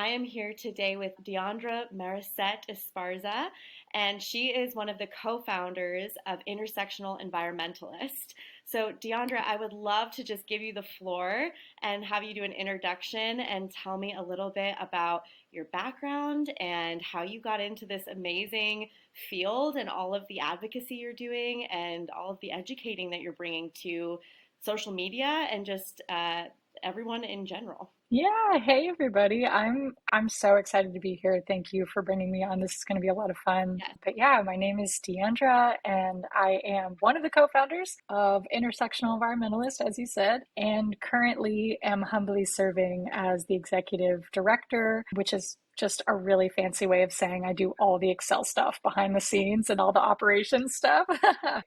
I am here today with Diandra Marizet Esparza, and she is one of the co-founders of Intersectional Environmentalist. So, Diandra, I would love to just give you the floor and have you do an introduction and tell me a little bit about your background and how you got into this amazing field and all of the advocacy you're doing and all of the educating that you're bringing to social media and just everyone in general. Yeah, hey everybody. I'm so excited to be here. Thank you for bringing me on. This is going to be a lot of fun. Yes. But yeah, my name is Diandra and I am one of the co-founders of Intersectional Environmentalist, as you said, and currently am humbly serving as the executive director, which is just a really fancy way of saying I do all the Excel stuff behind the scenes and all the operations stuff.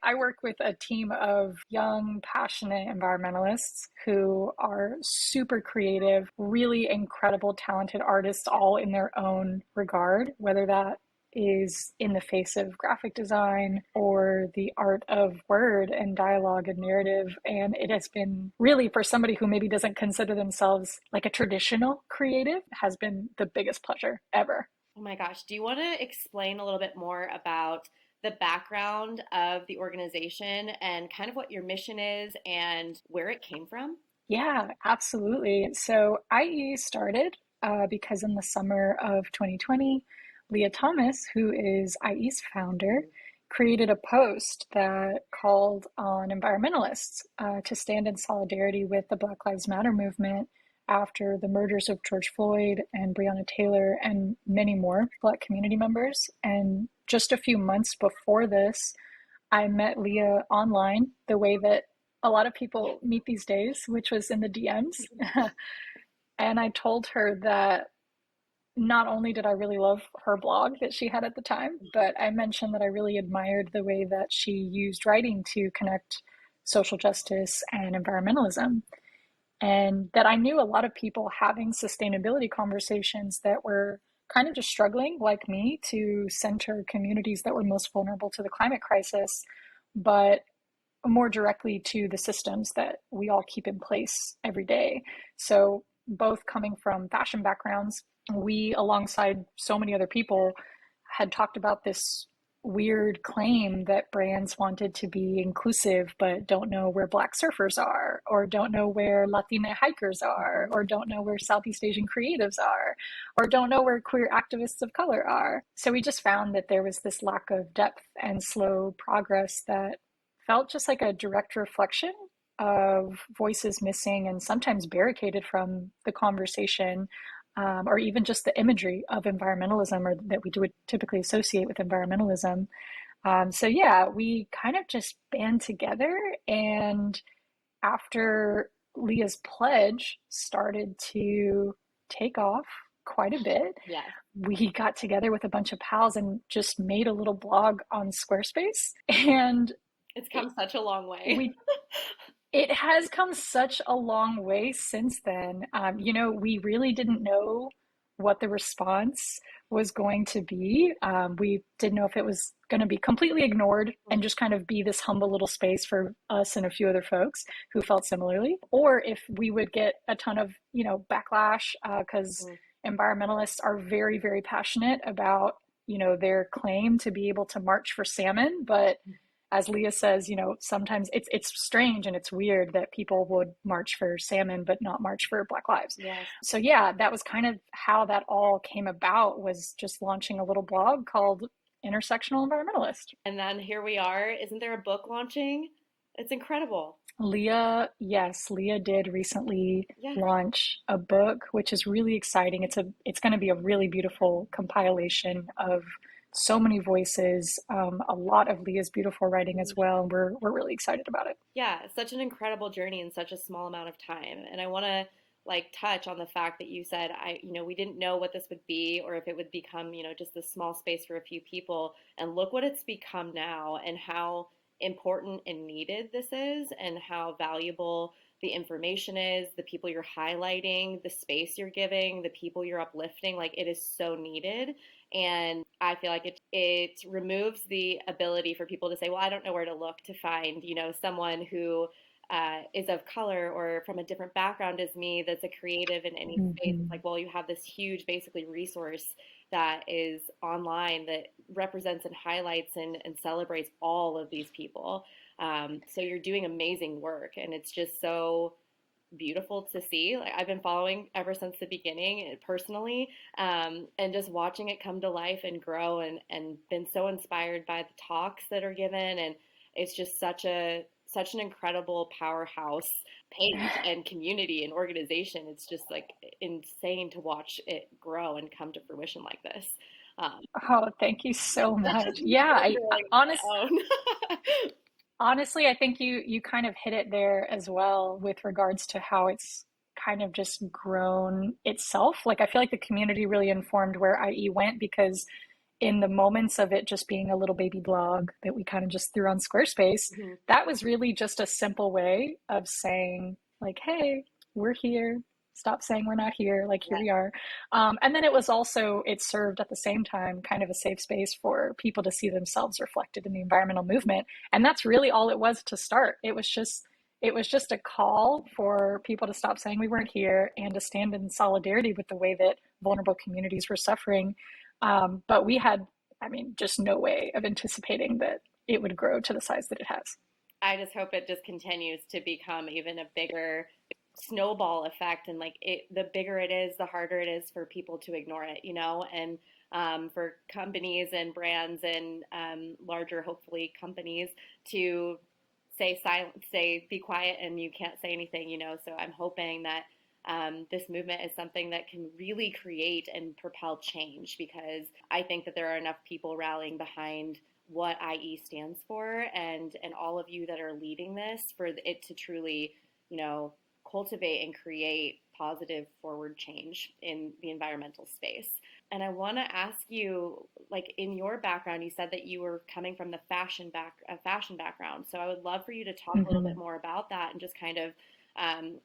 I work with a team of young, passionate environmentalists who are super creative, really incredible, talented artists, all in their own regard, whether that is in the face of graphic design or the art of word and dialogue and narrative. And it has been really, for somebody who maybe doesn't consider themselves like a traditional creative, has been the biggest pleasure ever. Oh my gosh. Do you want to explain a little bit more about the background of the organization and kind of what your mission is and where it came from? Yeah, absolutely. So IE started because in the summer of 2020, Leah Thomas, who is IE's founder, created a post that called on environmentalists to stand in solidarity with the Black Lives Matter movement after the murders of George Floyd and Breonna Taylor and many more Black community members. And just a few months before this, I met Leah online the way that a lot of people meet these days, which was in the DMs. And I told her that not only did I really love her blog that she had at the time, but I mentioned that I really admired the way that she used writing to connect social justice and environmentalism. And that I knew a lot of people having sustainability conversations that were kind of just struggling, like me, to center communities that were most vulnerable to the climate crisis, but more directly to the systems that we all keep in place every day. So, both coming from fashion backgrounds, we, alongside so many other people, had talked about this weird claim that brands wanted to be inclusive but don't know where Black surfers are, or don't know where Latina hikers are, or don't know where Southeast Asian creatives are, or don't know where queer activists of color are. So we just found that there was this lack of depth and slow progress that felt just like a direct reflection of voices missing and sometimes barricaded from the conversation, or even just the imagery of environmentalism, or that we would typically associate with environmentalism. So yeah, we kind of just band together, and after Leah's pledge started to take off quite a bit, Yes. we got together with a bunch of pals and just made a little blog on Squarespace. And It's come it, such a long way. we it has come such a long way since then. We really didn't know what the response was going to be. We didn't know if it was going to be completely ignored and just kind of be this humble little space for us and a few other folks who felt similarly, or if we would get a ton of, backlash, because environmentalists are very, very passionate about, their claim to be able to march for salmon, but as Leah says, sometimes it's strange and it's weird that people would march for salmon but not march for Black lives. Yes. So yeah, that was kind of how that all came about, was just launching a little blog called Intersectional Environmentalist. And then here we are. Isn't there a book launching? It's incredible. Leah did recently Yes. launch a book, which is really exciting. It's going to be a really beautiful compilation of so many voices, a lot of Leah's beautiful writing as well. And we're really excited about it. Yeah, it's such an incredible journey in such a small amount of time. And I want to touch on the fact that you said we didn't know what this would be or if it would become, just a small space for a few people. And look what it's become now and how important and needed this is and how valuable the information is, the people you're highlighting, the space you're giving, the people you're uplifting. Like it is so needed. And I feel like it removes the ability for people to say, well, I don't know where to look to find, someone who is of color or from a different background as me that's a creative in any space, it's Hmm. like, well, you have this huge basically resource that is online that represents and highlights and celebrates all of these people. So you're doing amazing work, and it's just so beautiful to see. Like, I've been following ever since the beginning personally, and just watching it come to life and grow, and been so inspired by the talks that are given, and it's just such an incredible powerhouse page and community and organization. It's just like insane to watch it grow and come to fruition like this. Um, Oh, thank you I'm so such much. a Yeah, fangirling of my own. honestly, I think you kind of hit it there as well with regards to how it's kind of just grown itself. Like I feel like the community really informed where IE went because in the moments of it just being a little baby blog that we kind of just threw on Squarespace, Mhm. that was really just a simple way of saying, like, hey, we're here. Stop saying we're not here. Like, here Yeah. we are. And then it was also, it served at the same time kind of a safe space for people to see themselves reflected in the environmental movement. And that's really all it was to start. It was just a call for people to stop saying we weren't here and to stand in solidarity with the way that vulnerable communities were suffering, but we had, I mean, just no way of anticipating that it would grow to the size that it has. I just hope it just continues to become even a bigger snowball effect, and like it, the bigger it is, the harder it is for people to ignore it, and for companies and brands and larger, hopefully, companies to say silent, say be quiet, and you can't say anything. So I'm hoping that this movement is something that can really create and propel change, because I think that there are enough people rallying behind what IE stands for, and all of you that are leading this, for it to truly, you know, cultivate and create positive forward change in the environmental space. And I want to ask you, like, in your background, you said that you were coming from the fashion background. So I would love for you to talk a little bit Mm-hmm. more about that, and just kind of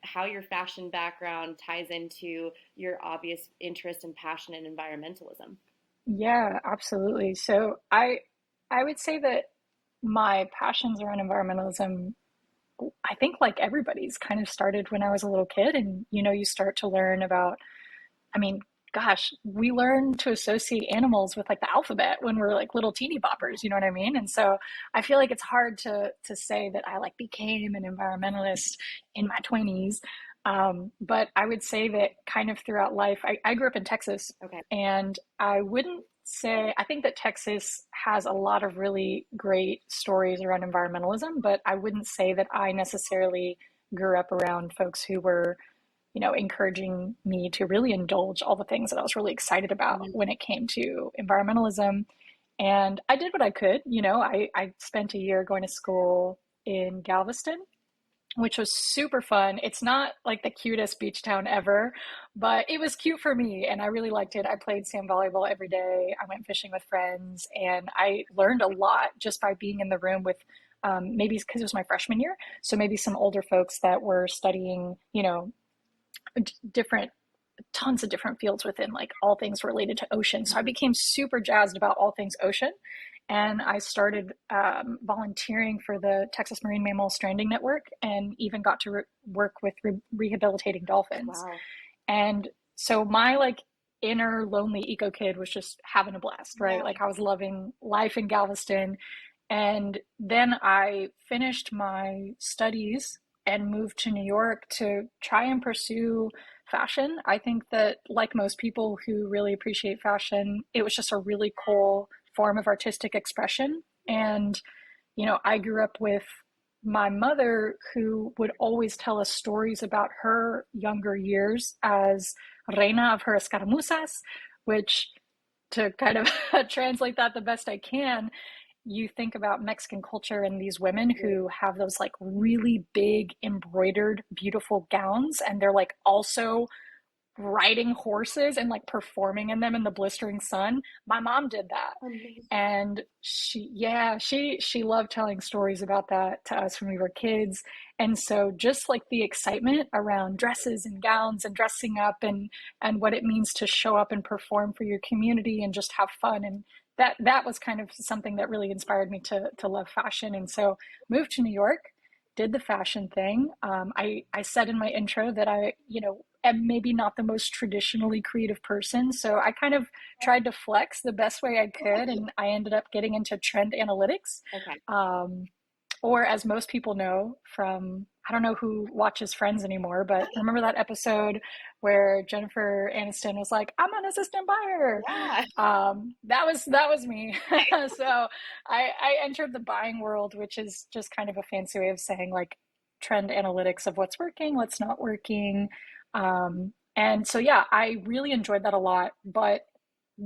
how your fashion background ties into your obvious interest and passion in environmentalism. Yeah, absolutely. So I would say that my passions around environmentalism, I think like everybody's kind of started when I was a little kid, and you start to learn about, I mean, gosh, we learn to associate animals with like the alphabet when we're like little teeny boppers, you know what I mean? And so I feel like it's hard to say that I like became an environmentalist in my 20s. But I would say that kind of throughout life, I grew up in Texas, Okay. and I wouldn't say, I think that Texas has a lot of really great stories around environmentalism, but I wouldn't say that I necessarily grew up around folks who were encouraging me to really indulge all the things that I was really excited about Mhm. when it came to environmentalism. And I did what I could. I spent a year going to school in Galveston, which was super fun. It's not like the cutest beach town ever, but it was cute for me and I really liked it. I played sand volleyball every day. I went fishing with friends and I learned a lot just by being in the room with maybe because it was my freshman year. So maybe some older folks that were studying, different tons of different fields within like all things related to ocean. So I became super jazzed about all things ocean. And I started volunteering for the Texas Marine Mammal Stranding Network and even got to work with rehabilitating dolphins. Wow. And so my like inner lonely eco kid was just having a blast, right? Yeah. Like I was loving life in Galveston. And then I finished my studies and moved to New York to try and pursue fashion. I think that, like most people who really appreciate fashion, it was just a really cool form of artistic expression. And, I grew up with my mother who would always tell us stories about her younger years as reina of her escaramuzas, which to kind of translate that the best I can, you think about Mexican culture and these women who have those like really big embroidered beautiful gowns and they're like also riding horses and like performing in them in the blistering sun. My mom did that. Amazing. And she loved telling stories about that to us when we were kids. And so just like the excitement around dresses and gowns and dressing up and what it means to show up and perform for your community and just have fun, and that was kind of something that really inspired me to love fashion. And so moved to New York, did the fashion thing. I said in my intro that I, am maybe not the most traditionally creative person. So I kind of tried to flex the best way I could, and I ended up getting into trend analytics. Okay. Um, or as most people know from, I don't know who watches Friends anymore, but remember that episode where Jennifer Aniston was like, "I'm an assistant buyer." Yeah. That was me. So I entered the buying world, which is just kind of a fancy way of saying like trend analytics of what's working, what's not working. And so yeah, I really enjoyed that a lot. But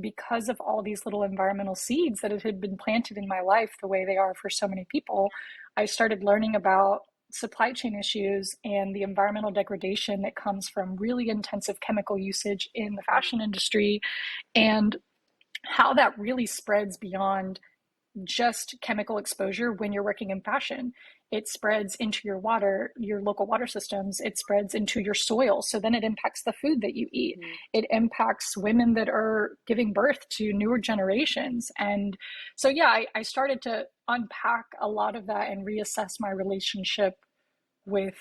because of all these little environmental seeds that had been planted in my life the way they are for so many people, I started learning about supply chain issues and the environmental degradation that comes from really intensive chemical usage in the fashion industry, and how that really spreads beyond just chemical exposure when you're working in fashion. It spreads into your water, your local water systems. It spreads into your soil. So then it impacts the food that you eat. Mhm. It impacts women that are giving birth to newer generations. And so, yeah, I started to unpack a lot of that and reassess my relationship with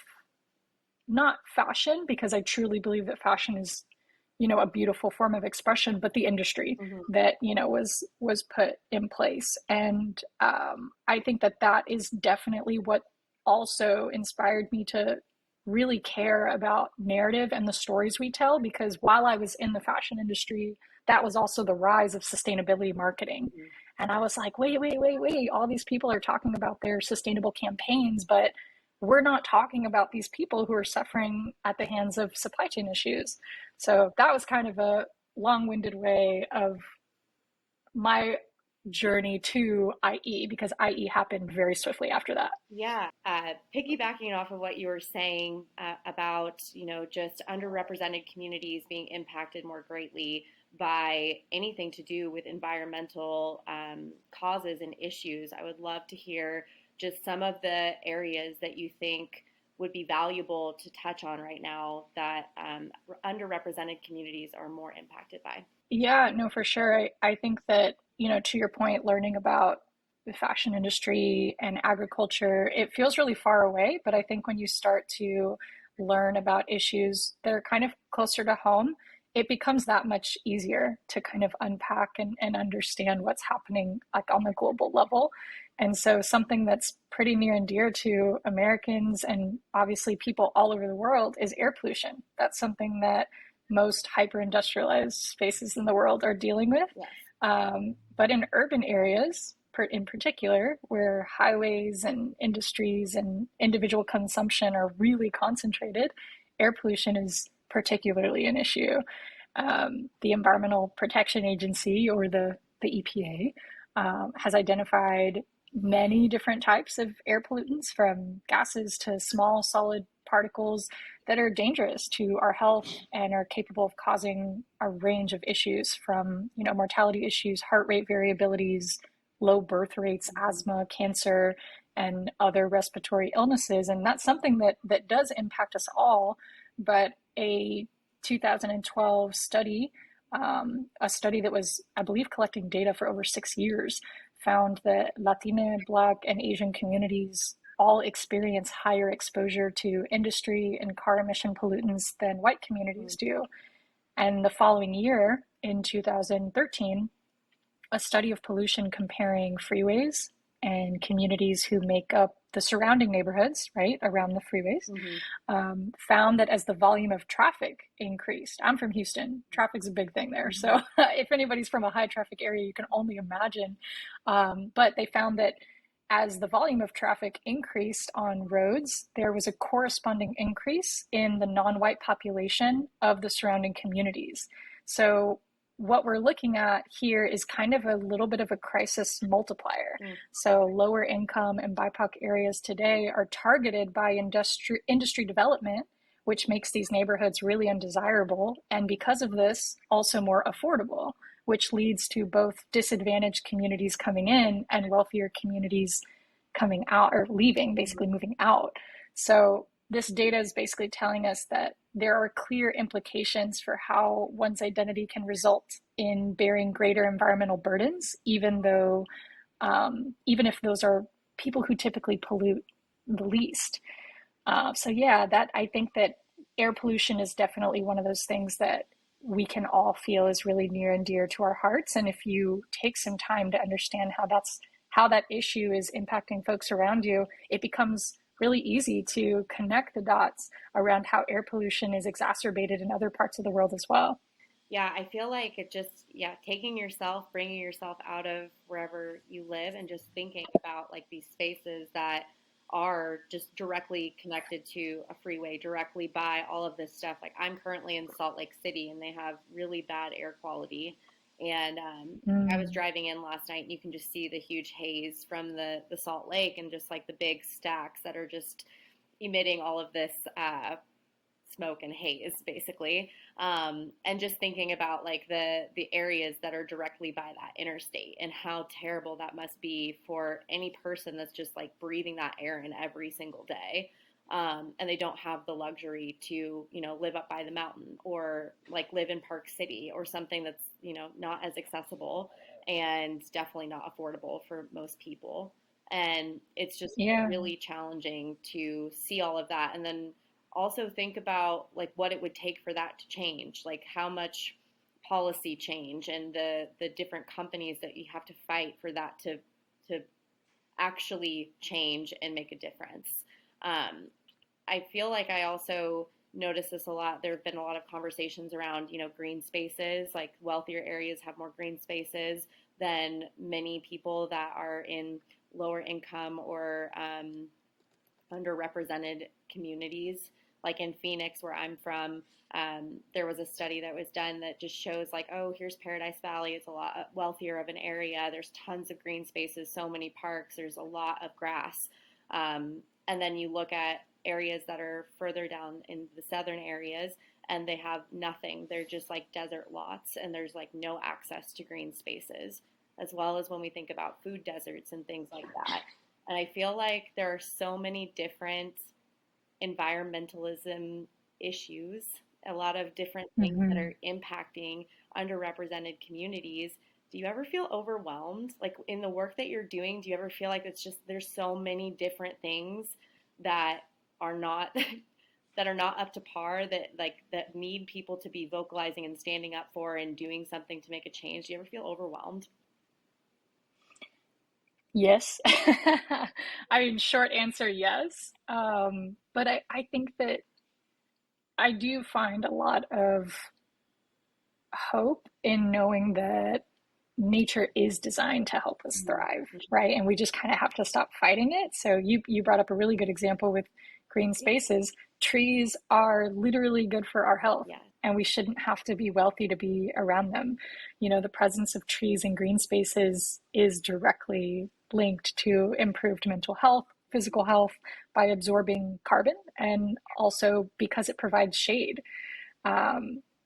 not fashion, because I truly believe that fashion is, a beautiful form of expression, but the industry Mhm. that, was put in place. And I think that that is definitely what also inspired me to really care about narrative and the stories we tell, because while I was in the fashion industry, that was also the rise of sustainability marketing. Mhm. And I was like, wait, all these people are talking about their sustainable campaigns, but we're not talking about these people who are suffering at the hands of supply chain issues. So that was kind of a long-winded way of my journey to IE, because IE happened very swiftly after that. Yeah, piggybacking off of what you were saying about, just underrepresented communities being impacted more greatly by anything to do with environmental causes and issues, I would love to hear just some of the areas that you think would be valuable to touch on right now that underrepresented communities are more impacted by. Yeah, no, for sure. I think that, to your point, learning about the fashion industry and agriculture, it feels really far away. But I think when you start to learn about issues that are kind of closer to home, it becomes that much easier to kind of unpack and understand what's happening like on the global level. And so something that's pretty near and dear to Americans and obviously people all over the world is air pollution. That's something that most hyper industrialized spaces in the world are dealing with. Yes. But in urban areas, in particular, where highways and industries and individual consumption are really concentrated, air pollution is particularly an issue. The Environmental Protection Agency, or the EPA, has identified many different types of air pollutants, from gases to small solid particles that are dangerous to our health and are capable of causing a range of issues, from mortality issues, heart rate variabilities, low birth rates, asthma, cancer, and other respiratory illnesses. And that's something that does impact us all. But a 2012 study, a study that was, I believe, collecting data for over 6 years, found that Latina, Black, and Asian communities all experience higher exposure to industry and car emission pollutants than white communities do. And the following year, in 2013, a study of pollution comparing freeways and communities who make up the surrounding neighborhoods, right, around the freeways, Mm-hmm. found that as the volume of traffic increased, I'm from Houston, traffic's a big thing there. Mm-hmm. So if anybody's from a high traffic area, you can only imagine. But they found that as the volume of traffic increased on roads, there was a corresponding increase in the non-white population of the surrounding communities. So what we're looking at here is kind of a little bit of a crisis multiplier. Mm. So lower income and BIPOC areas today are targeted by industry development, which makes these neighborhoods really undesirable, and because of this, also more affordable, which leads to both disadvantaged communities coming in and wealthier communities coming out, or leaving, basically moving out. So this data is basically telling us that there are clear implications for how one's identity can result in bearing greater environmental burdens, even if those are people who typically pollute the least. So yeah, that I think that air pollution is definitely one of those things that we can all feel is really near and dear to our hearts. And if you take some time to understand how that issue is impacting folks around you, it becomes really easy to connect the dots around how air pollution is exacerbated in other parts of the world as well. Yeah, I feel like it just, yeah, taking yourself, bringing yourself out of wherever you live and just thinking about like these spaces that are just directly connected to a freeway, directly by all of this stuff. Like I'm currently in Salt Lake City and they have really bad air quality. And I was Mm, driving in last night and you can just see the huge haze from the Salt Lake and just like the big stacks that are just emitting all of this smoke and haze basically, and just thinking about like the areas that are directly by that interstate and how terrible that must be for any person that's just like breathing that air in every single day, and they don't have the luxury to live up by the mountain or like live in Park City or something that's not as accessible and definitely not affordable for most people. And it's just yeah. really challenging to see all of that and then also think about like what it would take for that to change, like how much policy change and the different companies that you have to fight for that to actually change and make a difference. Um, I feel like I also notice this a lot. There have been a lot of conversations around, green spaces, like wealthier areas have more green spaces than many people that are in lower income or underrepresented communities. Like in Phoenix, where I'm from, there was a study that was done that just shows, like, oh, here's Paradise Valley. It's a lot wealthier of an area. There's tons of green spaces, so many parks. There's a lot of grass. And then you look at areas that are further down in the southern areas, and they have nothing. They're just like desert lots, and there's like no access to green spaces, as well as when we think about food deserts and things like that. And I feel like there are so many different environmentalism issues, a lot of different things that Hmm. are impacting underrepresented communities. Do you ever feel overwhelmed? Like in the work that you're doing, do you ever feel like it's just there's so many different things that are not that are not up to par that that need people to be vocalizing and standing up for and doing something to make a change? Do you ever feel overwhelmed? Yes. I mean, short answer, yes. But I think that I do find a lot of hope in knowing that nature is designed to help us Mm-hmm. thrive, right? And we just kind of have to stop fighting it. So you brought up a really good example with green Yeah. spaces. Trees are literally good for our health, Yes. and we shouldn't have to be wealthy to be around them. You know, the presence of trees and green spaces is directly linked to improved mental health, physical health by absorbing carbon, and also because it provides shade.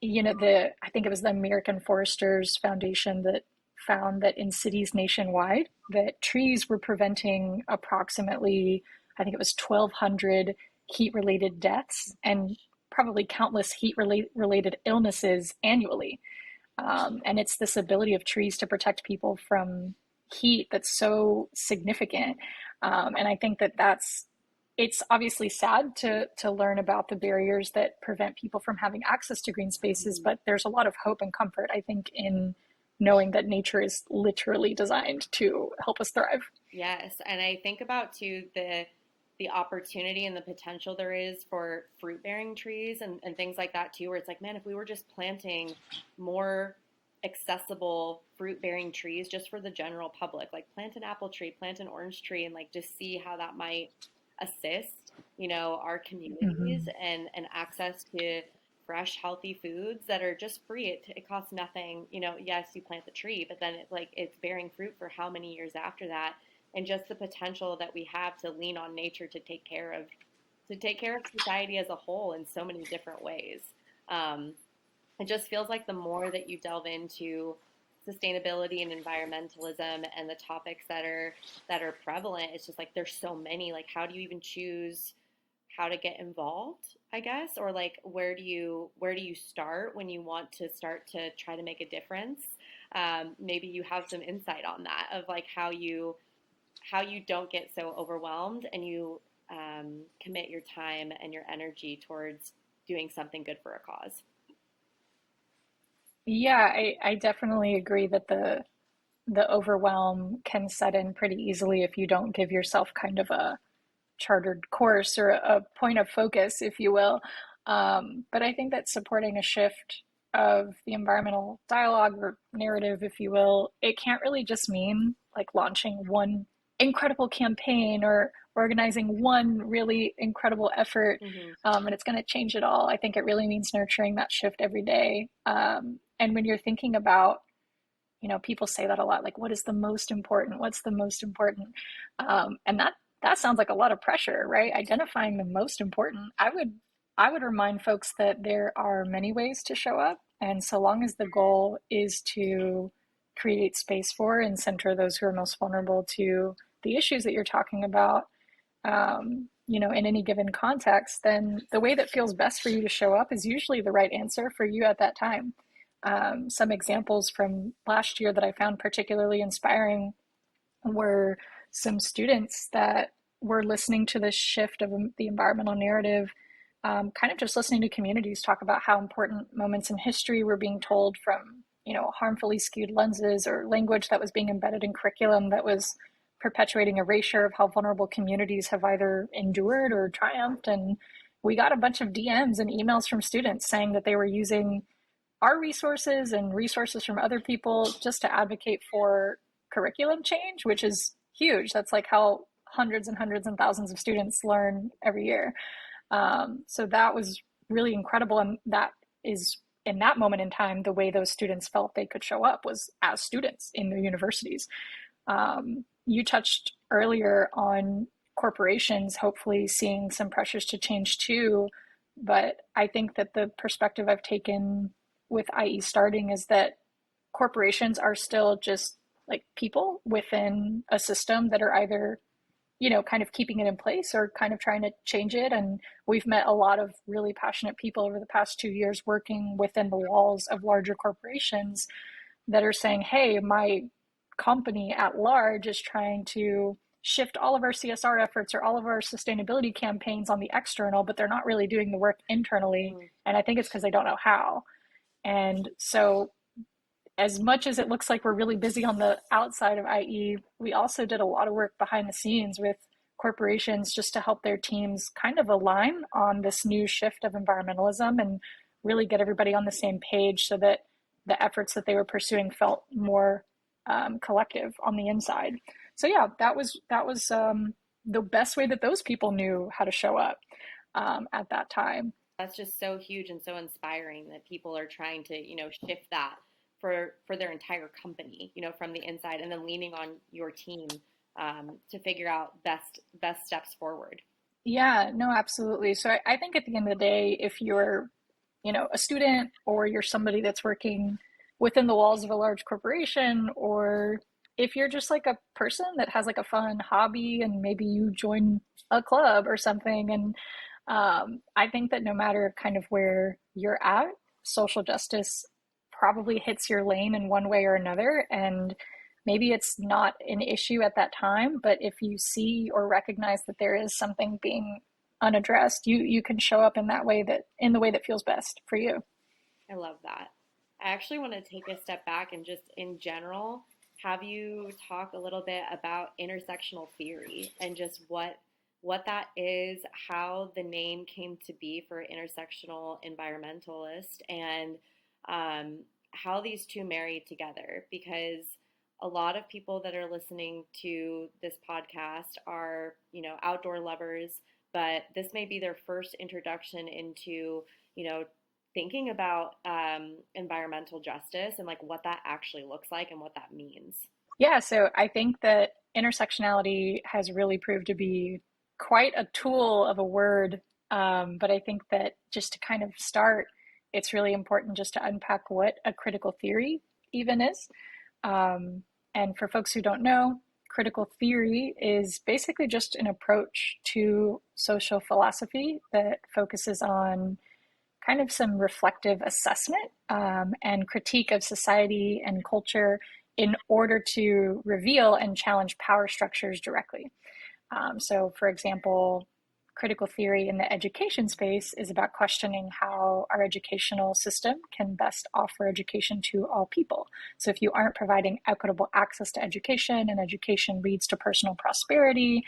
You know, I think it was the American Foresters Foundation that found that in cities nationwide, that trees were preventing approximately, I think it was 1,200 heat-related deaths and probably countless heat-related illnesses annually. And it's this ability of trees to protect people from heat that's so significant. And I think that it's obviously sad to learn about the barriers that prevent people from having access to green spaces, Mhm. but there's a lot of hope and comfort, I think, in knowing that nature is literally designed to help us thrive. Yes, and I think about too the opportunity and the potential there is for fruit bearing trees and things like that too, where it's like, man, if we were just planting more accessible fruit bearing trees just for the general public, like plant an apple tree, plant an orange tree, and like just see how that might assist, our communities Mm-hmm. and access to fresh, healthy foods that are just free. It costs nothing. Yes, you plant the tree, but then it's bearing fruit for how many years after that, and just the potential that we have to lean on nature to take care of society as a whole in so many different ways. Um, it just feels like the more that you delve into sustainability and environmentalism and the topics that are prevalent, it's just like there's so many. Like, how do you even choose how to get involved, I guess, or like where do you start when you want to start to try to make a difference? Maybe you have some insight on that of like how you don't get so overwhelmed and you commit your time and your energy towards doing something good for a cause. Yeah, I definitely agree that the overwhelm can set in pretty easily if you don't give yourself kind of a chartered course or a point of focus, if you will. But I think that supporting a shift of the environmental dialogue or narrative, if you will, it can't really just mean like launching one incredible campaign or organizing one really incredible effort, Mm-hmm. and it's going to change it all. I think it really means nurturing that shift every day. And when you're thinking about, people say that a lot, like, what is the most important? What's the most important? And that sounds like a lot of pressure, right? Identifying the most important. I would remind folks that there are many ways to show up, and so long as the goal is to create space for and center those who are most vulnerable to the issues that you're talking about, in any given context, then the way that feels best for you to show up is usually the right answer for you at that time. Some examples from last year that I found particularly inspiring were some students that were listening to this shift of the environmental narrative, kind of just listening to communities talk about how important moments in history were being told from, harmfully skewed lenses or language that was being embedded in curriculum that was perpetuating erasure of how vulnerable communities have either endured or triumphed. And we got a bunch of DMs and emails from students saying that they were using our resources and resources from other people just to advocate for curriculum change, which is huge. That's like how hundreds and thousands of students learn every year. So that was really incredible. And that is, in that moment in time, the way those students felt they could show up was as students in their universities. You touched earlier on corporations hopefully seeing some pressures to change too. But I think that the perspective I've taken with IE starting is that corporations are still just like people within a system that are either, kind of keeping it in place or kind of trying to change it. And we've met a lot of really passionate people over the past 2 years working within the walls of larger corporations that are saying, hey, my company at large is trying to shift all of our CSR efforts or all of our sustainability campaigns on the external, but they're not really doing the work internally. Mm. And I think it's because they don't know how. And so, as much as it looks like we're really busy on the outside of IE, we also did a lot of work behind the scenes with corporations just to help their teams kind of align on this new shift of environmentalism and really get everybody on the same page so that the efforts that they were pursuing felt more collective on the inside. So yeah, that was the best way that those people knew how to show up at that time. That's just so huge and so inspiring that people are trying to, shift that for their entire company, from the inside, and then leaning on your team to figure out best steps forward. Yeah, no, absolutely. So I think at the end of the day, if you're, a student or you're somebody that's working within the walls of a large corporation, or if you're just like a person that has like a fun hobby and maybe you join a club or something, and I think that no matter kind of where you're at, social justice probably hits your lane in one way or another. And maybe it's not an issue at that time, but if you see or recognize that there is something being unaddressed, you can show up in that way, that in the way that feels best for you. I love that. I actually want to take a step back and just in general have you talk a little bit about intersectional theory and just what that is, how the name came to be for intersectional environmentalist, and how these two marry together. Because a lot of people that are listening to this podcast are, outdoor lovers, but this may be their first introduction into, thinking about environmental justice and like what that actually looks like and what that means. Yeah, so I think that intersectionality has really proved to be quite a tool of a word. But I think that just to kind of start, it's really important just to unpack what a critical theory even is. Um, and for folks who don't know, critical theory is basically just an approach to social philosophy that focuses on kind of some reflective assessment and critique of society and culture in order to reveal and challenge power structures directly. So, for example, critical theory in the education space is about questioning how our educational system can best offer education to all people. So if you aren't providing equitable access to education and education leads to personal prosperity,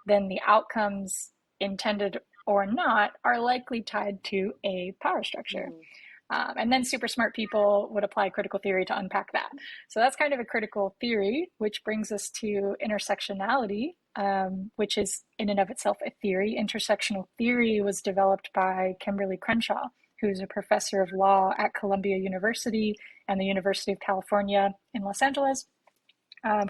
then the outcomes, intended or not, are likely tied to a power structure. Mm-hmm. And then super smart people would apply critical theory to unpack that. So that's kind of a critical theory, which brings us to intersectionality, which is in and of itself a theory. Intersectional theory was developed by Kimberly Crenshaw, who's a professor of law at Columbia University and the University of California in Los Angeles,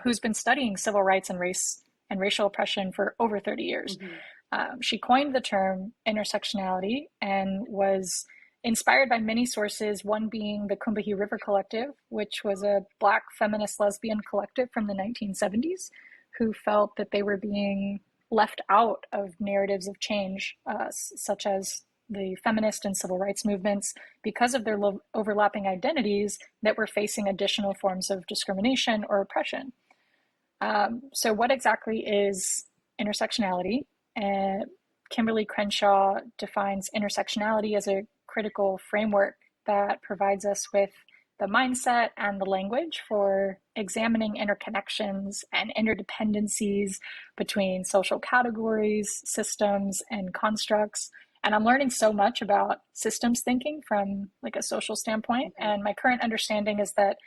who's been studying civil rights and race and racial oppression for over 30 years. Mm-hmm. She coined the term intersectionality and was inspired by many sources, one being the Combahee River Collective, which was a Black feminist lesbian collective from the 1970s who felt that they were being left out of narratives of change, such as the feminist and civil rights movements, because of their overlapping identities that were facing additional forms of discrimination or oppression. So what exactly is intersectionality? Kimberly Crenshaw defines intersectionality as a critical framework that provides us with the mindset and the language for examining interconnections and interdependencies between social categories, systems, and constructs. And I'm learning so much about systems thinking from like a social standpoint. Mm-hmm. And my current understanding is that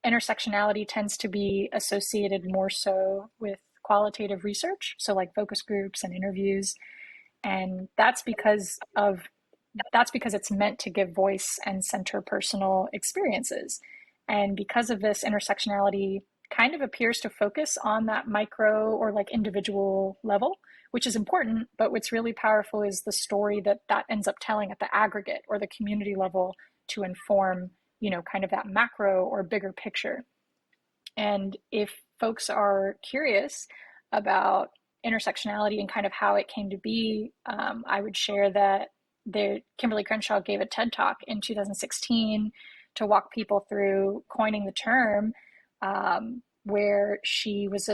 intersectionality tends to be associated more so with qualitative research, so like focus groups and interviews, and that's because it's meant to give voice and center personal experiences. And because of this, intersectionality kind of appears to focus on that micro or like individual level, which is important, but what's really powerful is the story that ends up telling at the aggregate or the community level to inform, kind of that macro or bigger picture. And if folks are curious about intersectionality and kind of how it came to be, I would share that Kimberly Crenshaw gave a TED Talk in 2016 to walk people through coining the term, where she was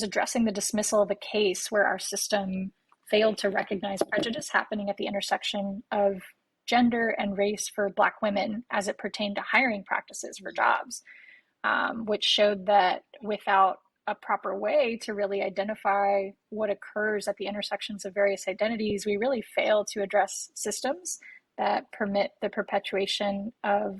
addressing the dismissal of a case where our system failed to recognize prejudice happening at the intersection of gender and race for Black women as it pertained to hiring practices for jobs, which showed that without a proper way to really identify what occurs at the intersections of various identities, we really fail to address systems that permit the perpetuation of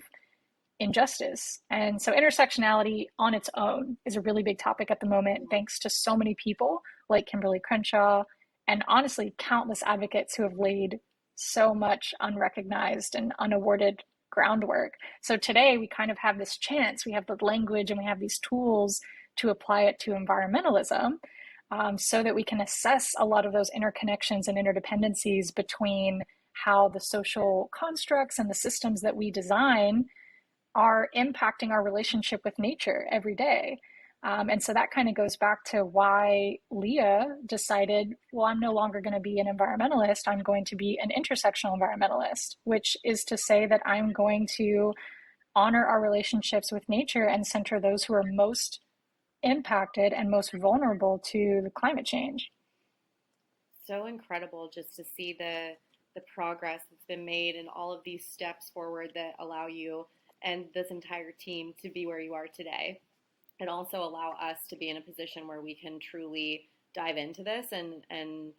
injustice. And so intersectionality on its own is a really big topic at the moment, thanks to so many people like Kimberly Crenshaw and honestly countless advocates who have laid so much unrecognized and unawarded groundwork. So today we kind of have this chance, we have the language and we have these tools to apply it to environmentalism, so that we can assess a lot of those interconnections and interdependencies between how the social constructs and the systems that we design are impacting our relationship with nature every day. And so that kind of goes back to why Leah decided, well, I'm no longer going to be an environmentalist. I'm going to be an intersectional environmentalist, which is to say that I'm going to honor our relationships with nature and center those who are most impacted and most vulnerable to the climate change. So incredible just to see the progress that's been made and all of these steps forward that allow you and this entire team to be where you are today, and also allow us to be in a position where we can truly dive into this and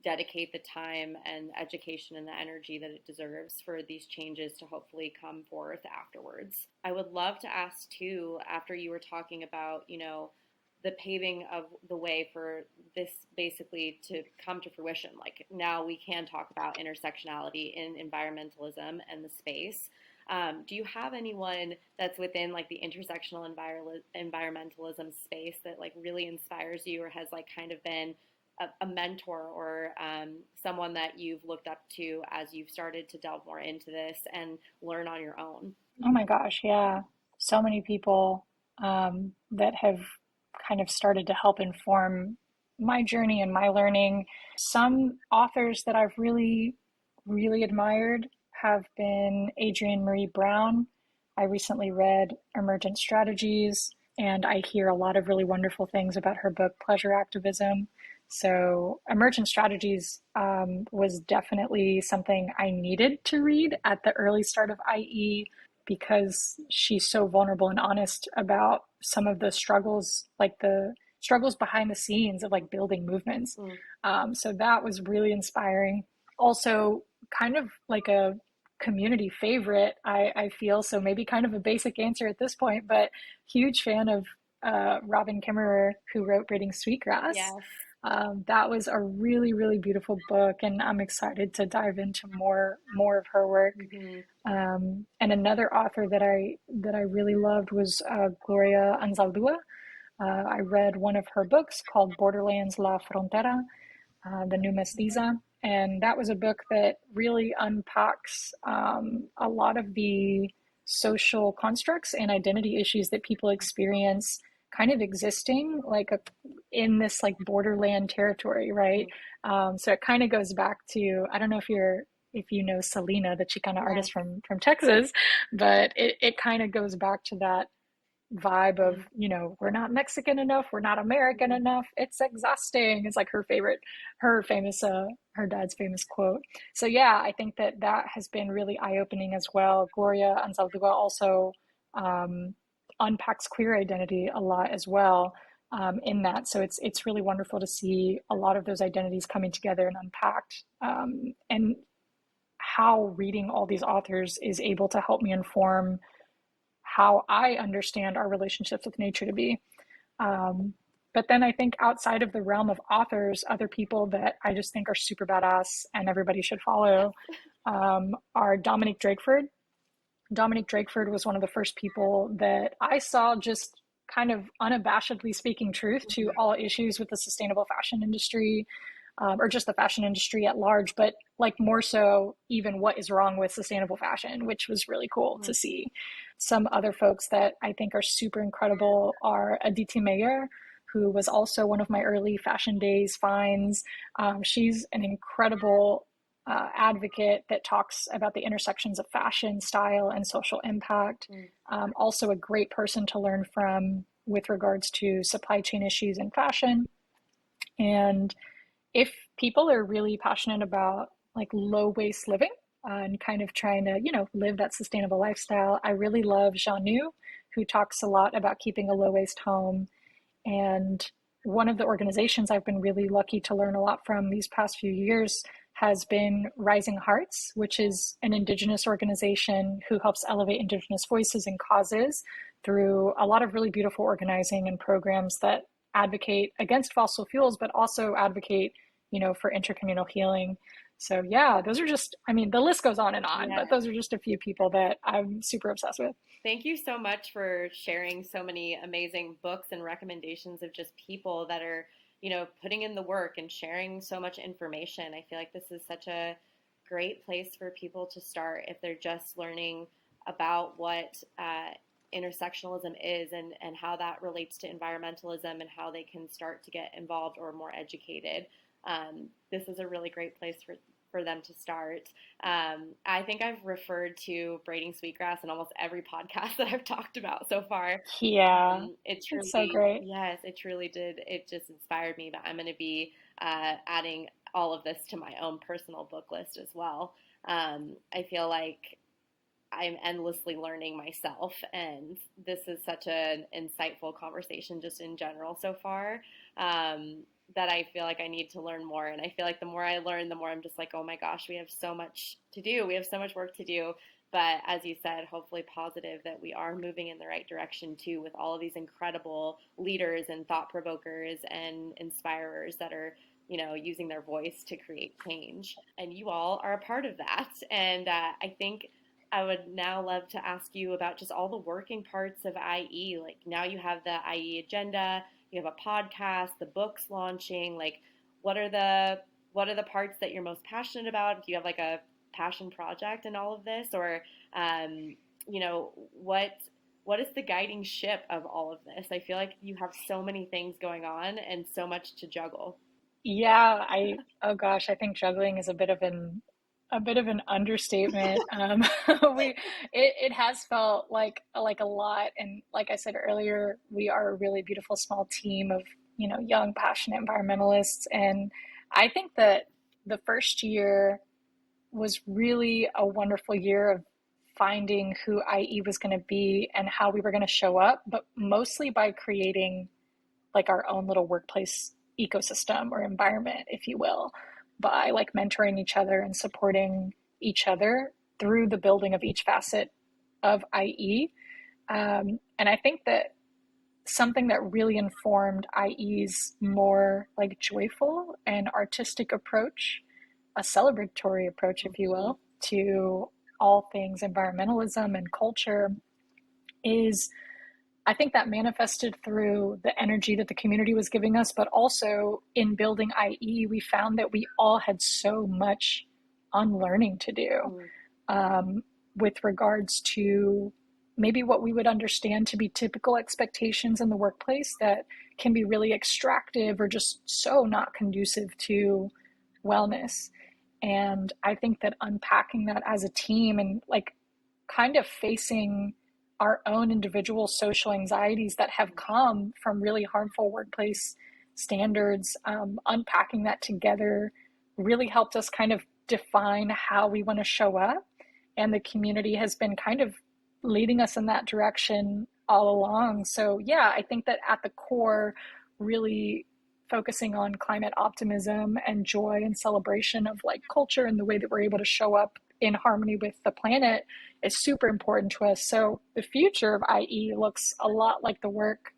dedicate the time and education and the energy that it deserves for these changes to hopefully come forth afterwards. I would love to ask too, after you were talking about, the paving of the way for this basically to come to fruition. Like now we can talk about intersectionality in environmentalism and the space. Do you have anyone that's within like the intersectional environmentalism space that like really inspires you or has like kind of been a mentor or someone that you've looked up to as you've started to delve more into this and learn on your own? Oh my gosh, yeah. So many people that have kind of started to help inform my journey and my learning. Some authors that I've really, really admired have been Adrienne Marie Brown. I recently read Emergent Strategies, and I hear a lot of really wonderful things about her book, Pleasure Activism. So Emergent Strategies was definitely something I needed to read at the early start of IE because she's so vulnerable and honest about some of the struggles, like the struggles behind the scenes of like building movements. Mm. So that was really inspiring. Also, kind of like a community favorite, I feel. So maybe kind of a basic answer at this point, but huge fan of Robin Kimmerer, who wrote Braiding Sweetgrass. Yes. That was a really, really beautiful book, and I'm excited to dive into more of her work. Hmm. And another author that I really loved was Gloria Anzaldúa. I read one of her books called Borderlands La Frontera, The New Mestiza. And that was a book that really unpacks a lot of the social constructs and identity issues that people experience kind of existing in this like borderland territory, right? So it kind of goes back to, I don't know if you know Selena, the Chicana Yes. artist from Texas, but it kind of goes back to that vibe of, we're not Mexican enough, we're not American Mhm. enough, it's exhausting. It's like her famous her dad's famous quote. So yeah, I think that has been really eye-opening as well. Gloria Anzaldúa also um, unpacks queer identity a lot as well, in that. So it's really wonderful to see a lot of those identities coming together and unpacked, and how reading all these authors is able to help me inform how I understand our relationships with nature to be. Um, but then I think outside of the realm of authors, other people that I just think are super badass and everybody should Yes. follow are Dominique Drakeford. Dominique Drakeford was one of the first people that I saw just kind of unabashedly speaking truth to Mhm. all issues with the sustainable fashion industry, or just the fashion industry at large, but like more so even what is wrong with sustainable fashion, which was really cool to Mhm. see. Some other folks that I think are super incredible are Aditi Meyer, who was also one of my early Fashion Days finds. She's an incredible advocate that talks about the intersections of fashion, style, and social impact. Mhm. Also, a great person to learn from with regards to supply chain issues in fashion. And if people are really passionate about like low waste living, and kind of trying to, live that sustainable lifestyle, I really love Jean Nu, who talks a lot about keeping a low waste home. And one of the organizations I've been really lucky to learn a lot from these past few years has been Rising Hearts, which is an Indigenous organization who helps elevate Indigenous voices and causes through a lot of really beautiful organizing and programs that advocate against fossil fuels, but also advocate, for intercommunal healing. So yeah, those are just, I mean, the list goes on, Yeah. but those are just a few people that I'm super obsessed with. Thank you so much for sharing so many amazing books and recommendations of just people that are, putting in the work and sharing so much information. I feel like this is such a great place for people to start if they're just learning about what intersectionalism is and how that relates to environmentalism and how they can start to get involved or more educated. This is a really great place for them to start. I think I've referred to braiding sweetgrass in almost every podcast that I've talked about so far. Yeah, It it's so truly, great. yes, it truly did. It just inspired me, but I'm going to be adding all of this to my own personal book list as well. I feel like I'm endlessly learning myself, and this is such an insightful conversation just in general so far. That I feel like I need to learn more. And I feel like the more I learn, the more I'm just like, oh my gosh, we have so much to do. We have so much work to do. But as you said, hopefully positive that we are moving in the right direction too, with all of these incredible leaders and thought provokers and inspirers that are, using their voice to create change. And you all are a part of that. And I think I would now love to ask you about just all the working parts of IE. Like now you have the IE agenda, you have a podcast, the book's launching. Like what are the parts that you're most passionate about? Do you have like a passion project in all of this, or um, what is the guiding ship of all of this? I feel like you have so many things going on and so much to juggle. Yeah, oh gosh, I think juggling is a bit of an understatement. We it has felt like a lot, and like I said earlier, we are a really beautiful small team young, passionate environmentalists. And I think that the first year was really a wonderful year of finding who IE was going to be and how we were going to show up, but mostly by creating like our own little workplace ecosystem or environment, if you will, by like mentoring each other and supporting each other through the building of each facet of IE. And I think that something that really informed IE's more like joyful and artistic approach, a celebratory approach, if you Mhm. will, to all things environmentalism and culture is I think that manifested through the energy that the community was giving us, but also in building IE, we found that we all had so much unlearning to do Mhm. um, with regards to maybe what we would understand to be typical expectations in the workplace that can be really extractive or just so not conducive to wellness. And I think that unpacking that as a team and like kind of facing our own individual social anxieties that have come from really harmful workplace standards, unpacking that together really helped us kind of define how we want to show up. And the community has been kind of leading us in that direction all along. So, yeah, I think that at the core, really focusing on climate optimism and joy and celebration of like culture and the way that we're able to show up in harmony with the planet is super important to us. So the future of IE looks a lot like the work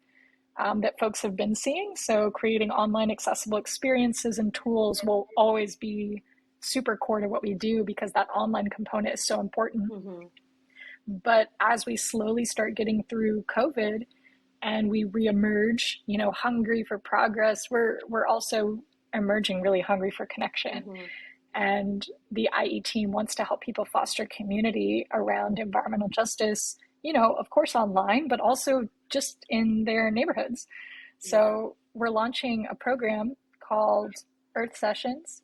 that folks have been seeing. So creating online accessible experiences and tools will always be super core to what we do because that online component is so important. Mhm. But as we slowly start getting through COVID and we reemerge, hungry for progress, we're also emerging really hungry for connection. Mhm. And the IE team wants to help people foster community around environmental justice, of course online, but also just in their neighborhoods. Yeah. So we're launching a program called Earth Sessions,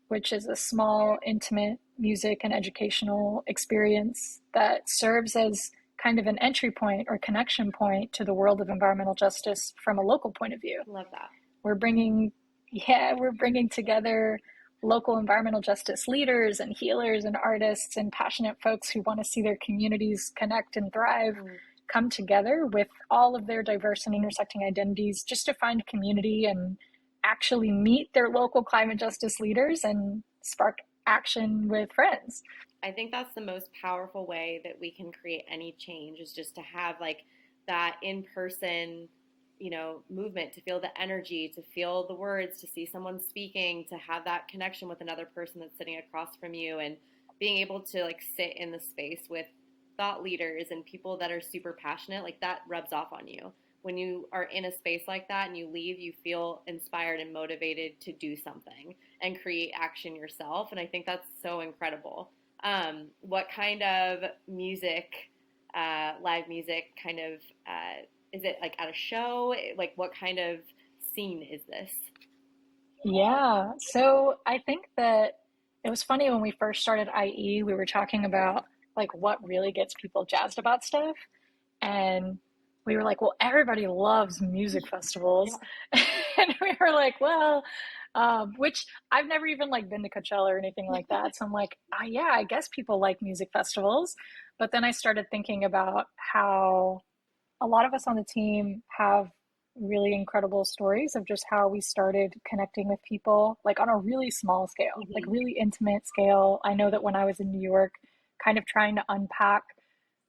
which is a small, intimate music and educational experience that serves as kind of an entry point or connection point to the world of environmental justice from a local point of view. Love that. We're bringing, yeah, we're bringing together local environmental justice leaders and healers and artists and passionate folks who want to see their communities connect and thrive Mhm. come together with all of their diverse and intersecting identities just to find community and actually meet their local climate justice leaders and spark action with friends. I think that's the most powerful way that we can create any change is just to have like that in person, movement, to feel the energy, to feel the words, to see someone speaking, to have that connection with another person that's sitting across from you and being able to like sit in the space with thought leaders and people that are super passionate, like that rubs off on you. When you are in a space like that and you leave, you feel inspired and motivated to do something and create action yourself. And I think that's so incredible. What kind of music, live music, kind of, is it like at a show? Like, what kind of scene is this? Yeah, so I think that it was funny when we first started IE, we were talking about like what really gets people jazzed about stuff. And we were like, well, everybody loves music Yeah. festivals. And we were like, well, which I've never even like been to Coachella or anything like that. So I'm like, yeah, I guess people like music festivals. But then I started thinking about how a lot of us on the team have really incredible stories of just how we started connecting with people like on a really small scale, like Mhm. really intimate scale. I know that when I was in New York, kind of trying to unpack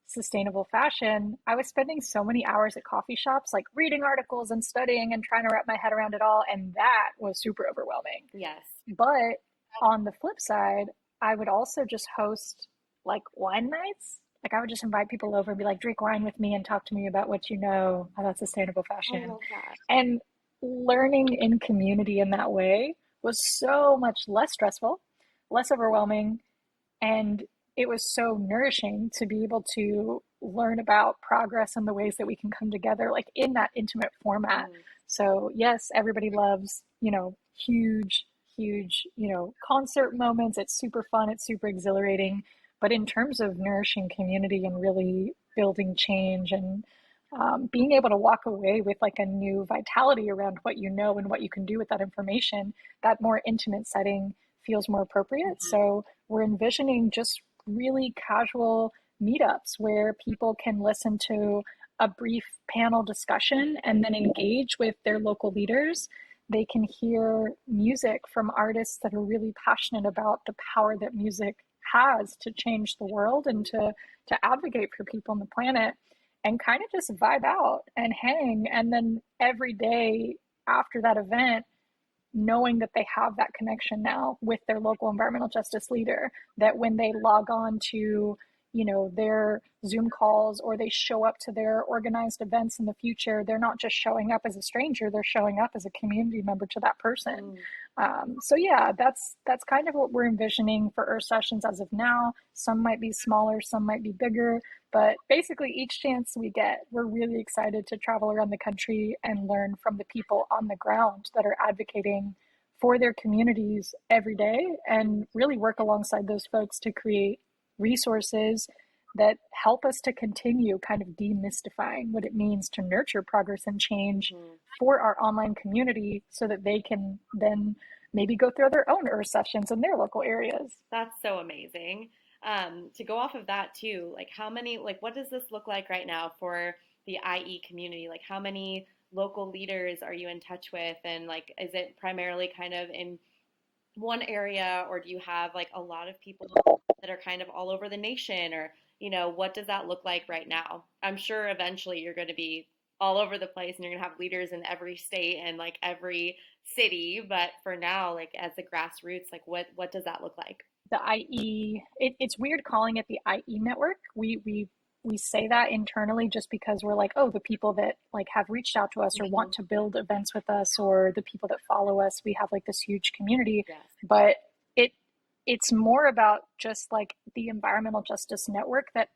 sustainable fashion, I was spending so many hours at coffee shops, like reading articles and studying and trying to wrap my head around it all. And that was super overwhelming. Yes. But on the flip side, I would also just host like wine nights. Like I would just invite people over and be like, drink wine with me and talk to me about what you know about sustainable I fashion. love that. And learning in community in that way was so much less stressful, less overwhelming, and it was so nourishing to be able to learn about progress and the ways that we can come together, like in that intimate format. Mhm. So, yes, everybody loves, huge, huge, concert moments. It's super fun, it's super exhilarating. But in terms of nourishing community and really building change and being able to walk away with like a new vitality around what you know and what you can do with that information, that more intimate setting feels more appropriate. Mhm. So we're envisioning just really casual meetups where people can listen to a brief panel discussion and then engage with their local leaders. They can hear music from artists that are really passionate about the power that music has to change the world and to advocate for people on the planet, and kind of just vibe out and hang. And then every day after that event, knowing that they have that connection now with their local environmental justice leader, that when they log on to, their Zoom calls or they show up to their organized events in the future, they're not just showing up as a stranger, they're showing up as a community member to that person. Mm. So yeah, that's kind of what we're envisioning for Earth Sessions as of now. Some might be smaller, some might be bigger, but basically each chance we get, we're really excited to travel around the country and learn from the people on the ground that are advocating for their communities every day, and really work alongside those folks to create resources that help us to continue kind of demystifying what it means to nurture progress and change Mhm. for our online community so that they can then maybe go through their own Earth Sessions in their local areas. That's so amazing. To go off of that too, like how many, like what does this look like right now for the IE community? Like how many local leaders are you in touch with? And like, is it primarily kind of in one area, or do you have like a lot of people that are kind of all over the nation? Or, what does that look like right now? I'm sure eventually you're going to be all over the place and you're going to have leaders in every state and like every city. But for now, like as the grassroots, like what does that look like? The IE, it's weird calling it the IE network. We say that internally just because we're like, oh, the people that like have reached out to us or Mhm. want to build events with us, or the people that follow us, we have like this huge community. Yes. But it it's more about just like the environmental justice network that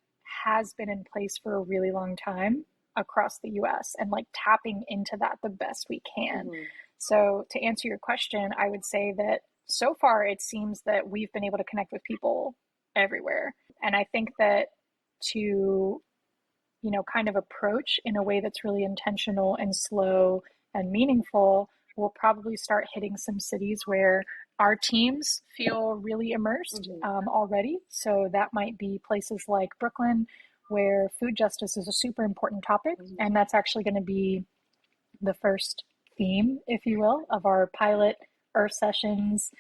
has been in place for a really long time across the US, and like tapping into that the best we can. Hmm. So to answer your question, I would say that so far it seems that we've been able to connect with people everywhere. And I think that to, kind of approach in a way that's really intentional and slow and meaningful, we'll probably start hitting some cities where our teams feel really immersed Hmm. already. So that might be places like Brooklyn, where food justice is a super important topic. Hmm. And that's actually going to be the first theme, if you will, of our pilot Earth Sessions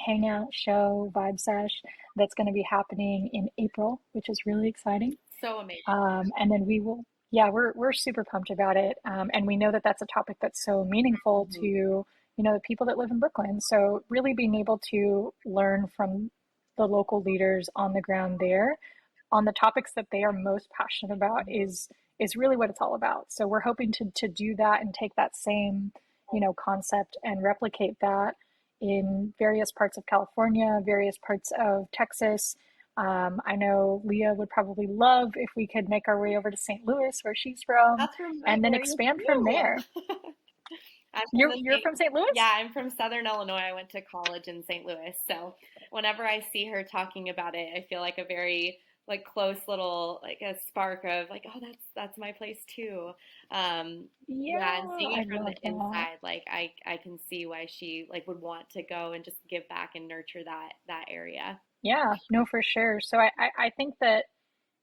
hangout show vibe sesh that's going to be happening in April, which is really exciting. So amazing. And then we will, yeah, we're super pumped about it. And we know that that's a topic that's so meaningful to, Hmm. the people that live in Brooklyn. So really being able to learn from the local leaders on the ground there on the topics that they are most passionate about Hmm. is really what it's all about. So we're hoping to do that and take that same, concept and replicate that in various parts of California, various parts of Texas. I know Leah would probably love if we could make our way over to St. Louis, where she's from, That's from my and then area expand from there. too. I'm from You're from St. Louis? yeah, I'm from Southern Illinois. I went to college in St. Louis. So whenever I see her talking about it, I feel like a very like close little like a spark of like, oh, that's my place too. Yeah, and Yeah, seeing I it from the love that. inside, like I can see why she like would want to go and just give back and nurture that area. Yeah, no, for sure. So I think that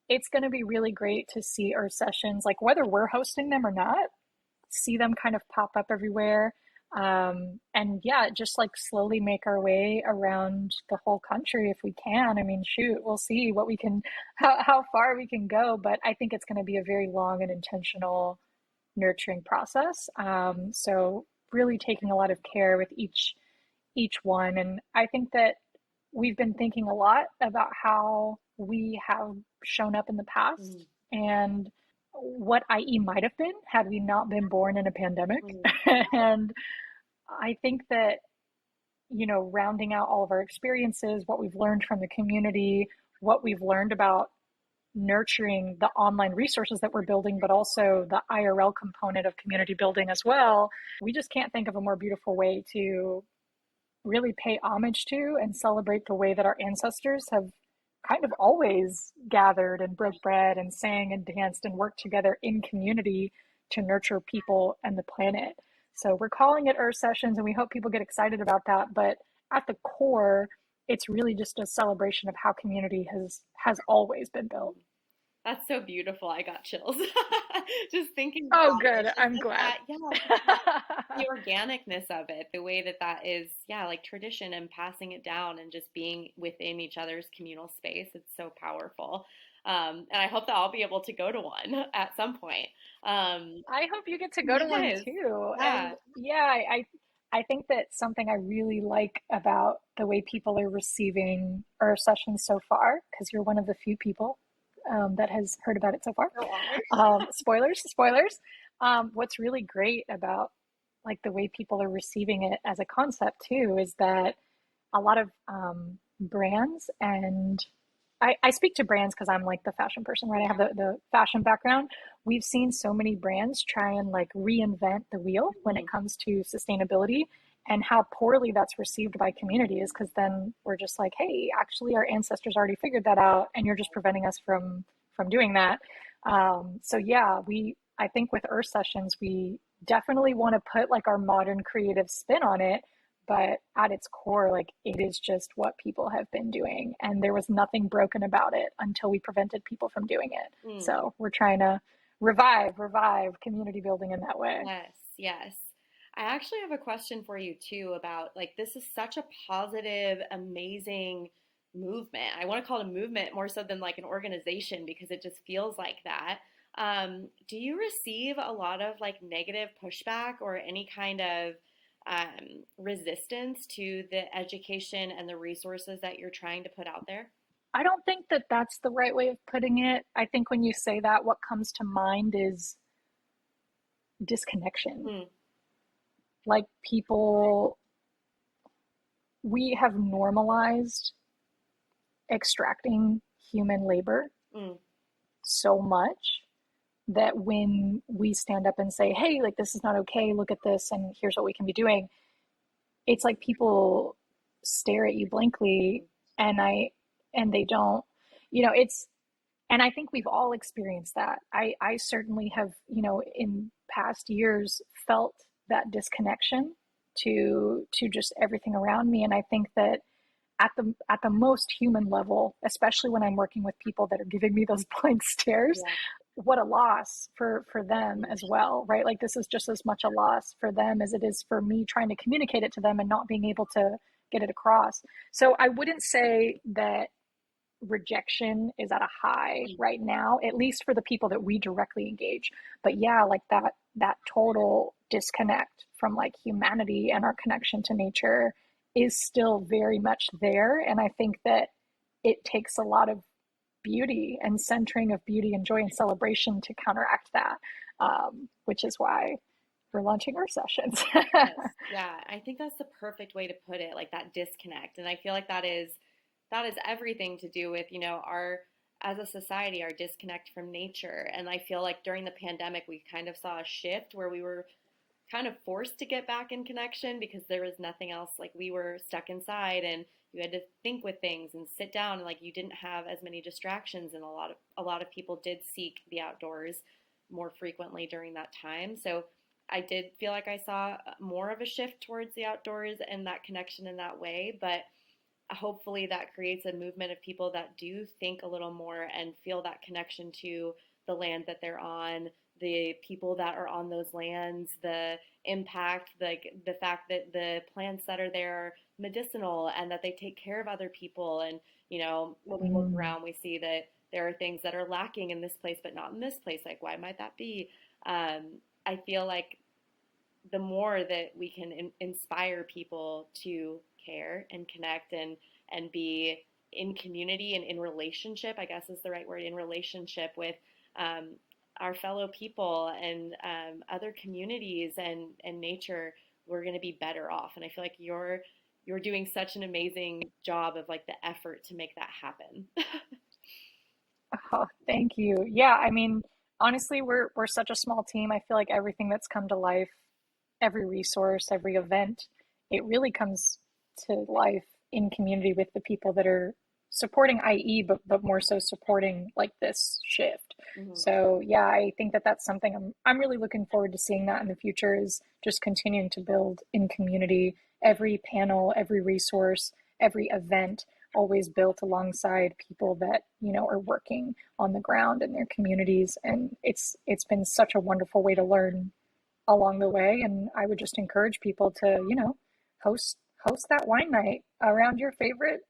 it's going to be really great to see our sessions, like whether we're hosting them or not, see them kind of pop up everywhere. And yeah, just like slowly make our way around the whole country if we can. I mean, shoot, we'll see what we can, how far we can go. But I think it's going to be a very long and intentional nurturing process. So really taking a lot of care with each one. And I think that we've been thinking a lot about how we have shown up in the past Mhm. and what IE might have been had we not been born in a pandemic. Mhm. And I think that, rounding out all of our experiences, what we've learned from the community, what we've learned about nurturing the online resources that we're building, but also the IRL component of community building as well, we just can't think of a more beautiful way to really pay homage to and celebrate the way that our ancestors have kind of always gathered and broke bread and sang and danced and worked together in community to nurture people and the planet. So we're calling it Earth Sessions, and we hope people get excited about that. But at the core, it's really just a celebration of how community has always been built. That's so beautiful. I got chills just thinking Oh, about good. it. Just I'm like glad. that, yeah, just the organicness of it, the way that that is, yeah, like tradition and passing it down and just being within each other's communal space. It's so powerful. And I hope that I'll be able to go to one at some point. Um, I hope you get to go to one yes, too. And yeah. yeah, I think that something I really like about the way people are receiving our sessions so far, because you're one of the few people that has heard about it so far. So honored. Spoilers, spoilers. What's really great about like the way people are receiving it as a concept too is that a lot of brands and I speak to brands because I'm like the fashion person, right? I have the fashion background. We've seen so many brands try and like reinvent the wheel when it Mhm. comes to sustainability, and how poorly that's received by communities, because then we're just like, hey, actually our ancestors already figured that out and you're just preventing us from doing that. So yeah, we I think with Earth Sessions, we definitely want to put like our modern creative spin on it, but at its core, like it is just what people have been doing. And there was nothing broken about it until we prevented people from doing it. Mm. So we're trying to revive community building in that way. Yes, yes. I actually have a question for you too about like this is such a positive, amazing movement. I want to call it a movement more so than like an organization because it just feels like that. Do you receive a lot of like negative pushback or any kind of resistance to the education and the resources that you're trying to put out there? I don't think that that's the right way of putting it. I think when you say that, what comes to mind is disconnection. Mm, Like people, we have normalized extracting human labor mm, so much that when we stand up and say, hey, like this is not okay, look at this, and here's what we can be doing, it's like people stare at you blankly, mm. and and they don't, you know, it's, and I think we've all experienced that. I certainly have, in past years felt that disconnection to just everything around me. And I think that at the most human level, especially when I'm working with people that are giving me those blank stares, Yeah. what a loss for them Mm, as well, right? Like this is just as much a loss for them as it is for me trying to communicate it to them and not being able to get it across. So I wouldn't say that rejection is at a high mm, right now, at least for the people that we directly engage. But yeah, like that total disconnect from like humanity and our connection to nature is still very much there. And I think that it takes a lot of beauty and centering of beauty and joy and celebration to counteract that, which is why we're launching our sessions. yes. Yeah, I think that's the perfect way to put it, like that disconnect. And I feel like that is everything to do with, our as a society, our disconnect from nature. And I feel like during the pandemic, we kind of saw a shift where we were kind of forced to get back in connection because there was nothing else. Like we were stuck inside and you had to think with things and sit down and like you didn't have as many distractions and a lot of people did seek the outdoors more frequently during that time. So I did feel like I saw more of a shift towards the outdoors and that connection in that way, but hopefully that creates a movement of people that do think a little more and feel that connection to the land that they're on, the people that are on those lands, the impact, like the fact that the plants that are there are medicinal and that they take care of other people. And, when we look Mm. around, we see that there are things that are lacking in this place, but not in this place. Like, why might that be? I feel like the more that we can inspire people to care and connect and be in community and in relationship, I guess is the right word, in relationship with um, our fellow people and other communities and nature, we're going to be better off. And I feel like you're doing such an amazing job of like the effort to make that happen. Oh, thank you. Yeah, I mean, honestly, we're such a small team. I feel like everything that's come to life, every resource, every event, it really comes to life in community with the people that are supporting IE, but more so supporting like this shift. Hmm. So yeah, I think that that's something I'm really looking forward to seeing that in the future, is just continuing to build in community. Every panel, every resource, every event always built alongside people that, you know, are working on the ground in their communities, and it's been such a wonderful way to learn along the way. And I would just encourage people to, you know, host host that wine night around your favorite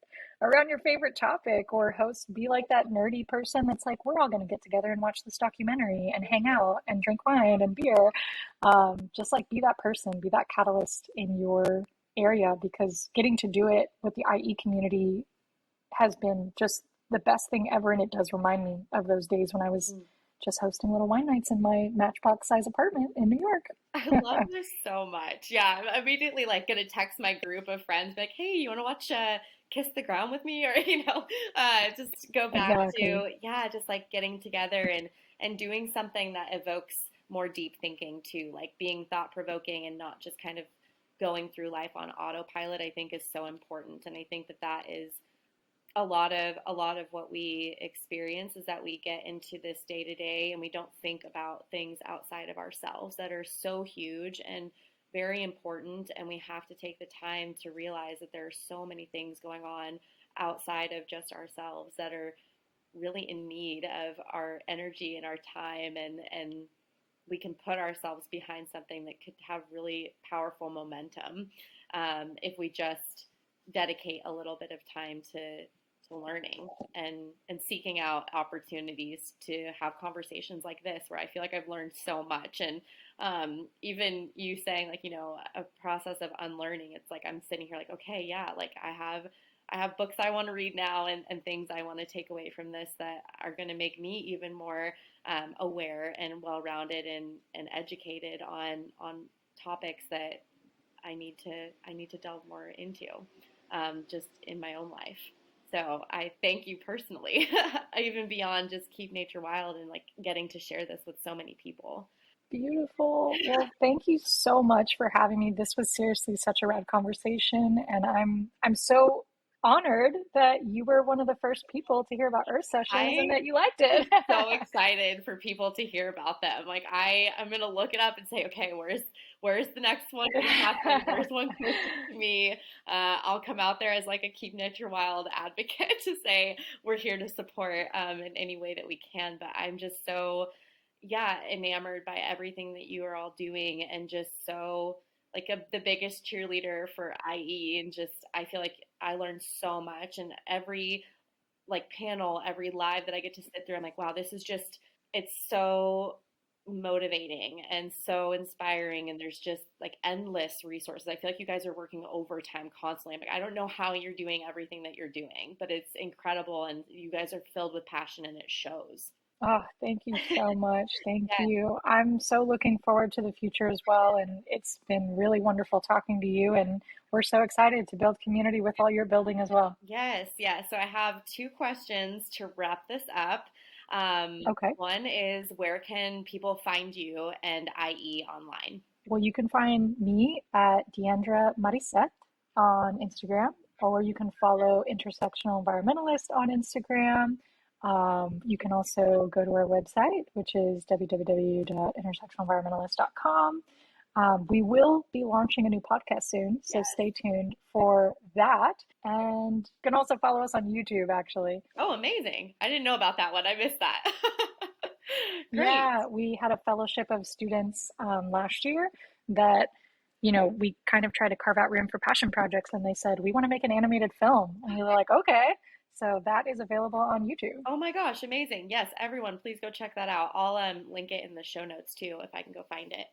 topic, or host, be like that nerdy person that's like, we're all going to get together and watch this documentary and hang out and drink wine and beer. Just like be that person, be that catalyst in your area, because getting to do it with the IE community has been just the best thing ever. And it does remind me of those days when I was just hosting little wine nights in my matchbox size apartment in New York. I love this so much. Yeah, I'm immediately like gonna text my group of friends, be like, "Hey, you want to watch Kiss the Ground with me?" Or just go back Exactly. to yeah, just like getting together and doing something that evokes more deep thinking too, like being thought provoking and not just kind of going through life on autopilot. I think is so important, and I think that that is a lot of what we experience is that we get into this day to day and we don't think about things outside of ourselves that are so huge and very important, and we have to take the time to realize that there are so many things going on outside of just ourselves that are really in need of our energy and our time, and we can put ourselves behind something that could have really powerful momentum if we just dedicate a little bit of time to learning and seeking out opportunities to have conversations like this where I feel like I've learned so much. And even you saying like, a process of unlearning, it's like I'm sitting here like, okay, yeah, like I have books I want to read now, and things I want to take away from this that are going to make me even more aware and well-rounded and educated on topics that I need to delve more into, just in my own life. So I thank you personally, even beyond just keep nature wild and like getting to share this with so many people. Beautiful. Well, thank you so much for having me. This was seriously such a rad conversation, and I'm so honored that you were one of the first people to hear about Earth sessions and I that you liked it. am so excited for people to hear about them. Like I'm gonna look it up and say, okay, where's the next one gonna happen? Where's one closest to me? I'll come out there as like a Keep Nature Wild advocate to say we're here to support in any way that we can. But I'm just so yeah enamored by everything that you are all doing, and just so like the biggest cheerleader for IE, and just I feel like I learned so much, and every like panel, every live that I get to sit through, I'm like, wow, this is just, it's so motivating and so inspiring. And there's just like endless resources. I feel like you guys are working overtime constantly. I'm like, I don't know how you're doing everything that you're doing, but it's incredible. And you guys are filled with passion and it shows. Oh, thank you so much. Thank Yeah. you. I'm so looking forward to the future as well. And it's been really wonderful talking to you. And we're so excited to build community with all you're building as well. Yes, yes. So I have two questions to wrap this up. Okay. One is where can people find you and IE online? Well, you can find me at Diandra Marizet on Instagram, or you can follow Intersectional Environmentalist on Instagram. You can also go to our website, which is www.intersectionalenvironmentalist.com. We will be launching a new podcast soon, so Yes. stay tuned for that. And you can also follow us on YouTube, actually. Oh, amazing. I didn't know about that one. I missed that. Great. Yeah, we had a fellowship of students last year that, you know, we kind of tried to carve out room for passion projects, and they said, we want to make an animated film. And we were like, okay. So that is available on YouTube. Oh my gosh, amazing. Yes, everyone, please go check that out. I'll link it in the show notes too if I can go find it.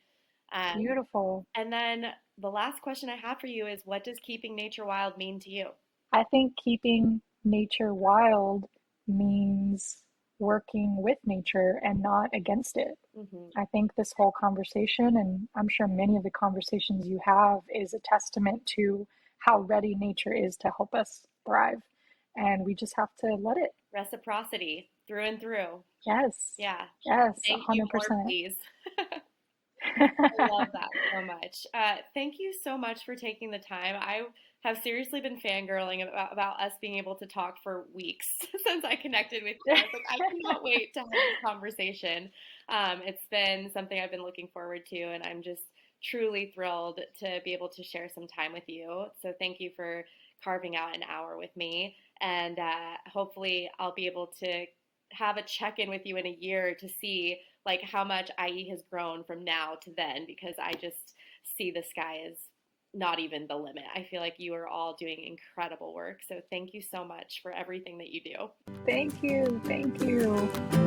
Um, Beautiful. and then the last question I have for you is what does keeping nature wild mean to you? I think keeping nature wild means working with nature and not against it. Hmm. I think this whole conversation, and I'm sure many of the conversations you have, is a testament to how ready nature is to help us thrive. And we just have to let it. Reciprocity through and through. Yes, Yeah. yes, Thank you more, 100%. please. I love that so much. Thank you so much for taking the time. I have seriously been fangirling about us being able to talk for weeks since I connected with you. I was like, I cannot wait to have this conversation. It's been something I've been looking forward to, and I'm just truly thrilled to be able to share some time with you. So thank you for carving out an hour with me, and hopefully I'll be able to have a check-in with you in a year to see like how much IE has grown from now to then, because I just see the sky as not even the limit. I feel like you are all doing incredible work. So thank you so much for everything that you do. Thank you. Thank you.